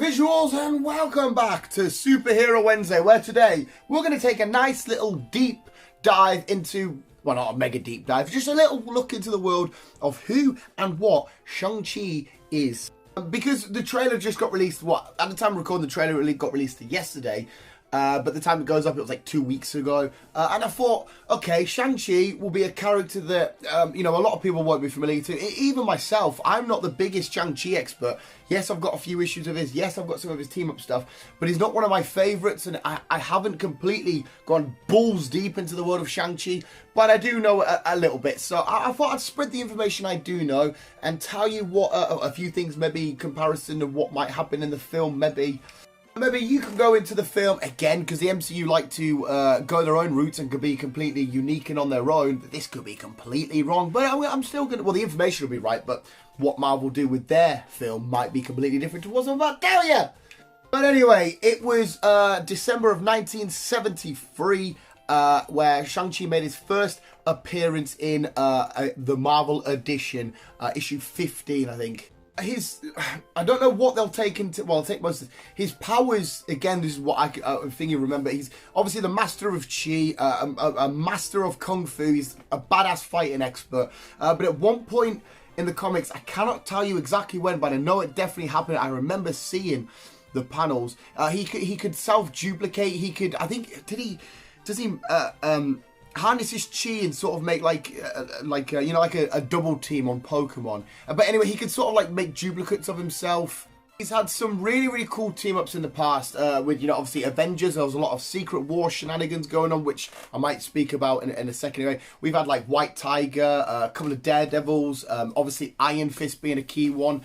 visuals and welcome back to Superhero Wednesday, where today we're going to take a nice little deep dive into, well, not a mega deep dive, just a little look into the world of who and what Shang-Chi is. Because the trailer just got released, at the time of recording, the trailer really got released yesterday. But the time it goes up, it was like 2 weeks ago. And I thought, okay, Shang-Chi will be a character that, a lot of people won't be familiar to. Even myself, I'm not the biggest Shang-Chi expert. Yes, I've got a few issues of his. Yes, I've got some of his team-up stuff. But he's not one of my favourites, and I haven't completely gone balls deep into the world of Shang-Chi. But I do know a little bit. So I thought I'd spread the information I do know and tell you what a few things, maybe comparison of what might happen in the film, maybe you can go into the film, again, because the MCU like to go their own routes and could be completely unique and on their own. But this could be completely wrong. But I'm still going to, well, the information will be right, but what Marvel do with their film might be completely different to what I'm about to tell you. But anyway, it was December of 1973 where Shang-Chi made his first appearance in the Marvel edition, issue 15, I think. I don't know what they'll take into, well, they'll take most of his powers. Again, this is what I think you remember. He's obviously the master of Chi, a master of Kung Fu. He's a badass fighting expert. But at one point in the comics, I cannot tell you exactly when, but I know it definitely happened. I remember seeing the panels. He could self-duplicate. He could, I think, does he harness his chi and sort of make like a double team on Pokemon. But anyway, he could sort of like make duplicates of himself. He's had some really cool team ups in the past with, obviously Avengers. There was a lot of Secret War shenanigans going on, which I might speak about in a second. Anyway, we've had like White Tiger, a couple of Daredevils, obviously Iron Fist being a key one.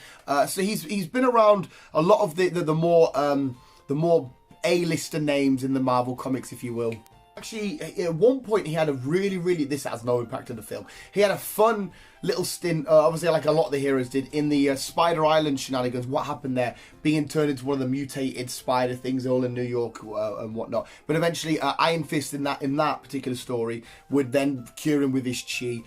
So he's been around a lot of the more A-lister names in the Marvel comics, if you will. Actually, at one point he had a really, this has no impact on the film. He had a fun little stint, obviously like a lot of the heroes did, in the Spider Island shenanigans. What happened there, being turned into one of the mutated spider things all in New York and whatnot. But eventually Iron Fist in that particular story would then cure him with his chi.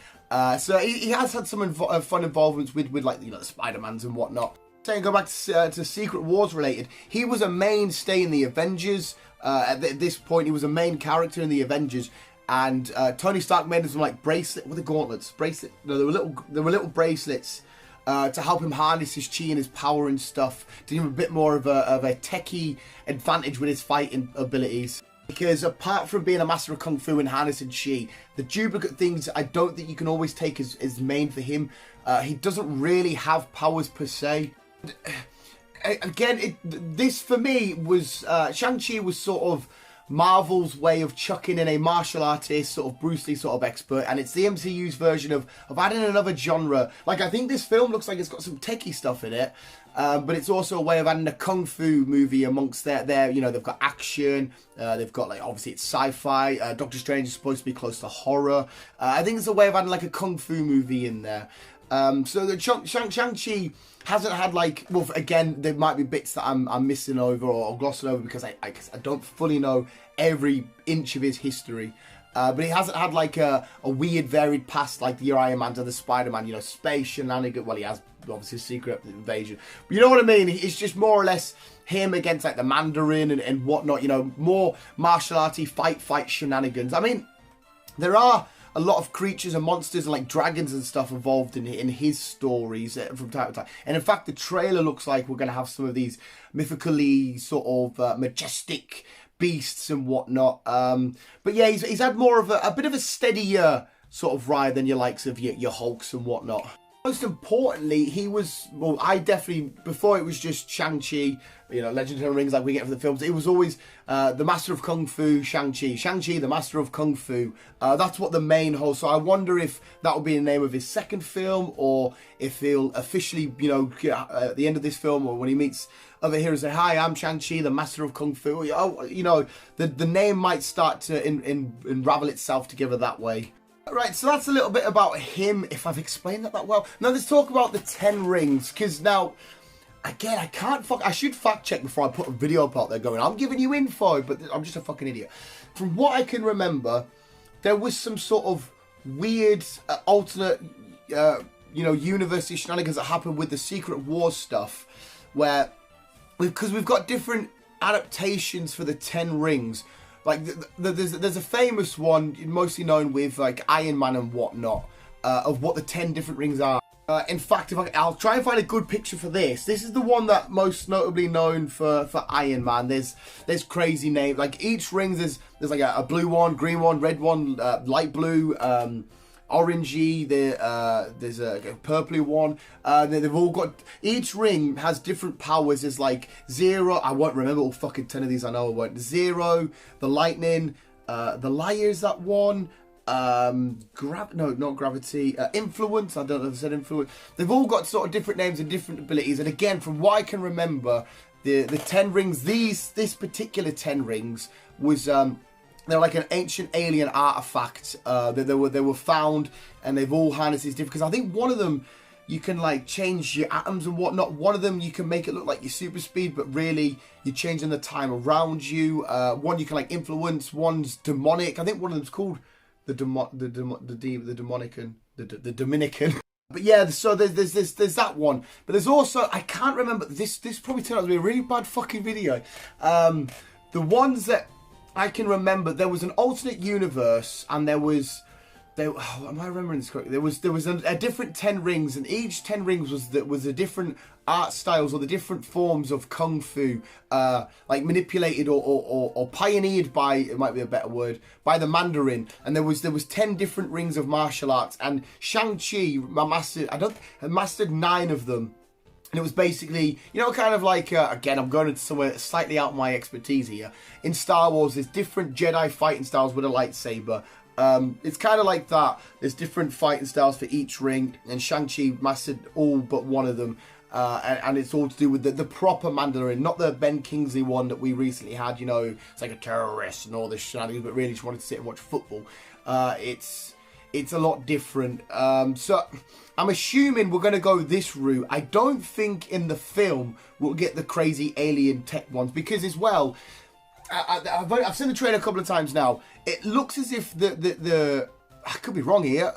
So he has had some fun involvements with like, the Spider-Mans and whatnot. Saying, go back to Secret Wars related, he was a mainstay in the Avengers. At this point, he was a main character in the Avengers, and Tony Stark made some like bracelet with the gauntlets. No, there were little bracelets to help him harness his chi and his power and stuff, to give him a bit more of a techie advantage with his fighting abilities. Because apart from being a master of Kung Fu and harnessing chi, the duplicate things I don't think you can always take as main for him. He doesn't really have powers per se. Again, this for me was, Shang-Chi was sort of Marvel's way of chucking in a martial artist, sort of Bruce Lee sort of expert, and it's the MCU's version of adding another genre. Like, I think this film looks like it's got some techie stuff in it, but it's also a way of adding a Kung Fu movie amongst their they've got action, they've got, like, obviously it's sci-fi, Doctor Strange is supposed to be close to horror. I think it's a way of adding like a Kung Fu movie in there. So the Shang-Chi hasn't had like, well, again, there might be bits that I'm missing over or glossing over because I don't fully know every inch of his history. But he hasn't had like a weird varied past like the Iron Man and the Spider-Man, space shenanigans. Well, he has obviously a secret invasion. But you know what I mean? It's just more or less him against like the Mandarin and whatnot, more martial arty fight shenanigans. I mean, there are a lot of creatures and monsters and like dragons and stuff involved in his stories from time to time. And in fact, the trailer looks like we're going to have some of these mythically sort of majestic beasts and whatnot. But yeah, he's had more of a bit of a steadier sort of ride than your likes of your Hulks and whatnot. Most importantly, he was, well, I definitely, before it was just Shang-Chi, Legend of the Rings like we get from the films, it was always the Master of Kung Fu, Shang-Chi. Shang-Chi, the Master of Kung Fu. That's what the main whole, so I wonder if that will be the name of his second film, or if he'll officially, at the end of this film, or when he meets other heroes, say, hi, I'm Shang-Chi, the Master of Kung Fu. The name might start to unravel itself together that way. Right, so that's a little bit about him, if I've explained that well. Now let's talk about the 10 rings, because now, again, I should fact check before I put a video up out there going, I'm giving you info, but I'm just a fucking idiot. From what I can remember, there was some sort of weird, alternate, university shenanigans that happened with the Secret Wars stuff, where because we've got different adaptations for the 10 rings. Like there's a famous one, mostly known with like Iron Man and whatnot, of what the 10 different rings are. In fact, I'll try and find a good picture for this. This is the one that most notably known for Iron Man. There's crazy names. Like each ring, there's like a blue one, green one, red one, light blue, orangey. There's a purpley one. They've all got, each ring has different powers. There's like 0. I won't remember all fucking 10 of these. I know I won't. 0, the lightning, the liar is that one. No, not gravity, influence. I don't know if I said influence. They've all got sort of different names and different abilities. And again, from what I can remember, the 10 rings, this particular 10 rings was they're like an ancient alien artifact that they were found, and they've all harnessed these different. Because I think one of them you can like change your atoms and whatnot. One of them you can make it look like your super speed, but really you're changing the time around you. One you can like influence. One's demonic. I think one of them's called the Dominican. But yeah, so there's that one. But there's also, I can't remember, this probably turned out to be a really bad fucking video. The ones that I can remember, there was an alternate universe, and am I remembering this correctly? There was a different 10 rings, and each 10 rings was a different art styles, or the different forms of kung fu, like manipulated or pioneered by, it might be a better word, by the Mandarin. And there was 10 different rings of martial arts, and Shang-Chi mastered 9 of them. And it was basically, you know, kind of like, again, I'm going into somewhere slightly out of my expertise here. In Star Wars, there's different Jedi fighting styles with a lightsaber. It's kind of like that. There's different fighting styles for each ring, and Shang-Chi mastered all but one of them. And it's all to do with the proper Mandarin, not the Ben Kingsley one that we recently had. You know, it's like a terrorist and all this shenanigans, but really just wanted to sit and watch football. It's a lot different. So I'm assuming we're going to go this route. I don't think in the film we'll get the crazy alien tech ones, because as well, I've seen the trailer a couple of times now. It looks as if the I could be wrong here.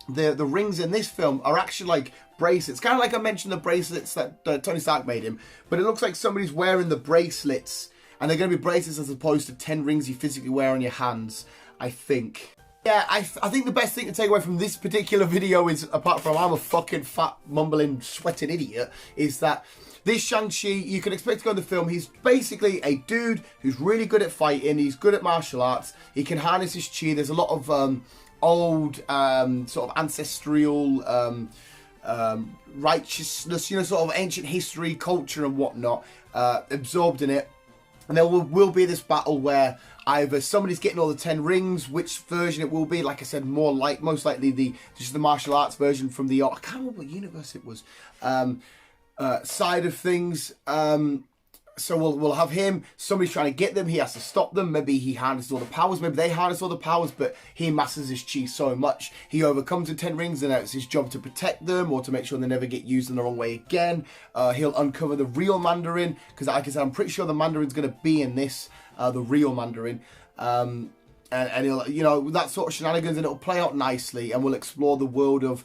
The rings in this film are actually like bracelets. Kind of like I mentioned the bracelets that Tony Stark made him. But it looks like somebody's wearing the bracelets, and they're going to be bracelets as opposed to 10 rings you physically wear on your hands, I think. Yeah, I think the best thing to take away from this particular video is, apart from I'm a fucking fat, mumbling, sweating idiot, is that this Shang-Chi, you can expect to go in the film, he's basically a dude who's really good at fighting, he's good at martial arts, he can harness his chi. There's a lot of old, sort of ancestral righteousness, you know, sort of ancient history, culture and whatnot, absorbed in it. And there will be this battle where either somebody's getting all the 10 rings, which version it will be. Like I said, most likely just the martial arts version from the, I can't remember what universe it was, side of things. So we'll have him. Somebody's trying to get them. He has to stop them. Maybe he harnesses all the powers. Maybe they harness all the powers, but he masters his chi so much he overcomes the 10 rings, and it's his job to protect them or to make sure they never get used in the wrong way again. He'll uncover the real Mandarin, because like I said, I'm pretty sure the Mandarin's going to be in this, the real Mandarin. And he'll, you know, that sort of shenanigans, and it'll play out nicely, and we'll explore the world of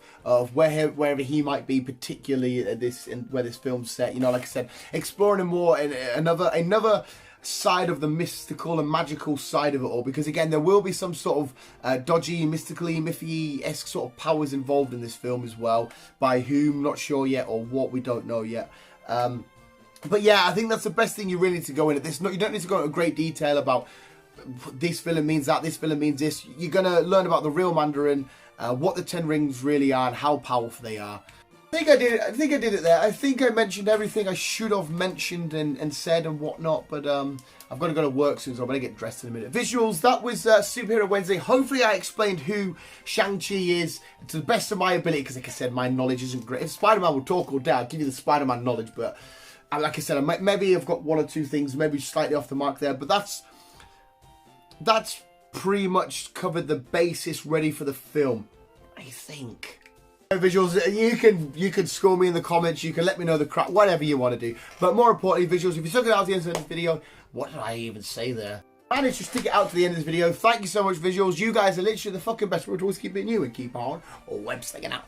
wherever he might be, particularly where this film's set. You know, like I said, exploring a more another side of the mystical and magical side of it all, because again, there will be some sort of dodgy, mystically, mythy-esque sort of powers involved in this film as well. By whom, not sure yet, or what, we don't know yet. But yeah, I think that's the best thing you really need to go in at this. You don't need to go into great detail about this villain means that, this villain means this. You're going to learn about the real Mandarin, what the 10 rings really are, and how powerful they are. I think I did it there. I think I mentioned everything I should have mentioned and said and whatnot, but I've got to go to work soon, so I'm going to get dressed in a minute. Visuals, that was Superhero Wednesday. Hopefully I explained who Shang-Chi is to the best of my ability, because like I said, my knowledge isn't great. If Spider-Man would talk all day, I'd give you the Spider-Man knowledge, but like I said, maybe I've got one or two things, maybe slightly off the mark there, but that's pretty much covered the basis ready for the film, I think. Visuals, you can score me in the comments, you can let me know the crap, whatever you want to do. But more importantly, visuals, if you stuck it out to the end of this video, what did I even say there? Managed to stick it out to the end of this video. Thank you so much, visuals. You guys are literally the fucking best. We'll always keep it new and keep on web slinging out.